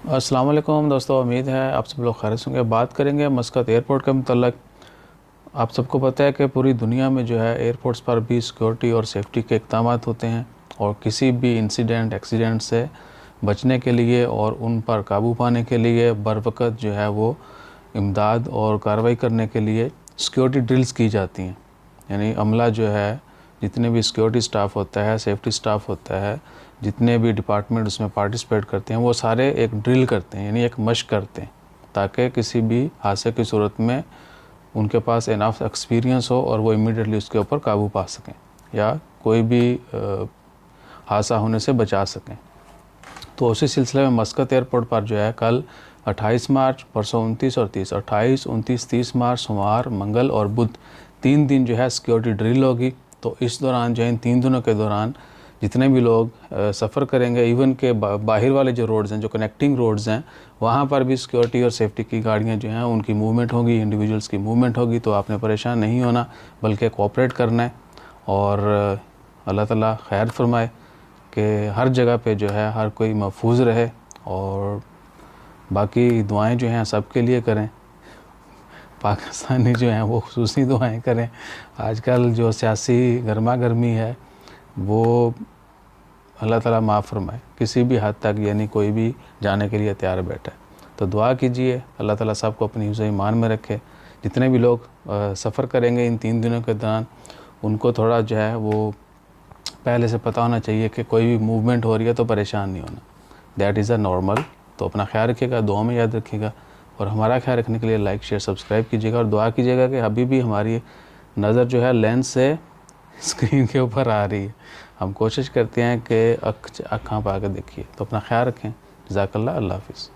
السلام علیکم دوستو، امید ہے آپ سب لوگ خیریت ہوں گے۔ بات کریں گے مسقط ایئرپورٹ کے متعلق۔ آپ سب کو پتہ ہے کہ پوری دنیا میں جو ہے ایئرپورٹس پر بھی سیکورٹی اور سیفٹی کے اقدامات ہوتے ہیں، اور کسی بھی انسیڈنٹ ایکسیڈنٹ سے بچنے کے لیے اور ان پر قابو پانے کے لیے بروقت جو ہے وہ امداد اور کارروائی کرنے کے لیے سیکورٹی ڈرلز کی جاتی ہیں۔ یعنی عملہ جو ہے، جتنے بھی سیکورٹی سٹاف ہوتا ہے، سیفٹی سٹاف ہوتا ہے، جتنے بھی ڈپارٹمنٹ اس میں پارٹیسپیٹ کرتے ہیں، وہ سارے ایک ڈرل کرتے ہیں، یعنی ایک مشق کرتے ہیں، تاکہ کسی بھی حادثے کی صورت میں ان کے پاس انف ایکسپیرینس ہو اور وہ امیڈیٹلی اس کے اوپر قابو پا سکیں یا کوئی بھی حادثہ ہونے سے بچا سکیں۔ تو اسی سلسلے میں مسقط ایئرپورٹ پر جو ہے کل 28 مارچ، پرسوں 29 اور 30، 28، 29، 30 مارچ سوموار، منگل اور بدھ 3 دن جو ہے سیکورٹی ڈرل ہوگی۔ تو اس دوران جو ہے ان 3 دنوں کے دوران جتنے بھی لوگ سفر کریں گے، ایون کہ باہر والے جو روڈز ہیں، جو کنیکٹنگ روڈز ہیں، وہاں پر بھی سیکورٹی اور سیفٹی کی گاڑیاں جو ہیں ان کی موومنٹ ہوگی، انڈیویجولز کی موومنٹ ہوگی۔ تو آپ نے پریشان نہیں ہونا، بلکہ کوآپریٹ کرنا ہے، اور اللہ تعالیٰ خیر فرمائے کہ ہر جگہ پہ جو ہے ہر کوئی محفوظ رہے، اور باقی دعائیں جو ہیں سب کے لیے کریں۔ پاکستانی جو ہیں وہ خصوصی دعائیں کریں۔ آج کل جو سیاسی گرما گرمی ہے وہ اللہ تعالیٰ معاف فرمائے، کسی بھی حد تک یعنی کوئی بھی جانے کے لیے تیار بیٹھا ہے۔ تو دعا کیجئے اللہ تعالیٰ سب کو اپنی حفظ و ایمان میں رکھے۔ جتنے بھی لوگ سفر کریں گے ان 3 دنوں کے دوران، ان کو تھوڑا جو ہے وہ پہلے سے پتہ ہونا چاہیے کہ کوئی بھی موومنٹ ہو رہی ہے تو پریشان نہیں ہونا، دیٹ از اے نارمل۔ تو اپنا خیال رکھیے گا، دعا میں یاد رکھیے گا، اور ہمارا خیال رکھنے کے لیے لائک، شیئر، سبسکرائب کیجیے گا، اور دعا کیجیے گا کہ ابھی بھی ہماری نظر جو ہے لینس سے اسکرین کے اوپر آ رہی ہے۔ ہم کوشش کرتے ہیں کہ آنکھاں پا کے دیکھیے۔ تو اپنا خیال رکھیں۔ جزاک اللہ، اللہ حافظ۔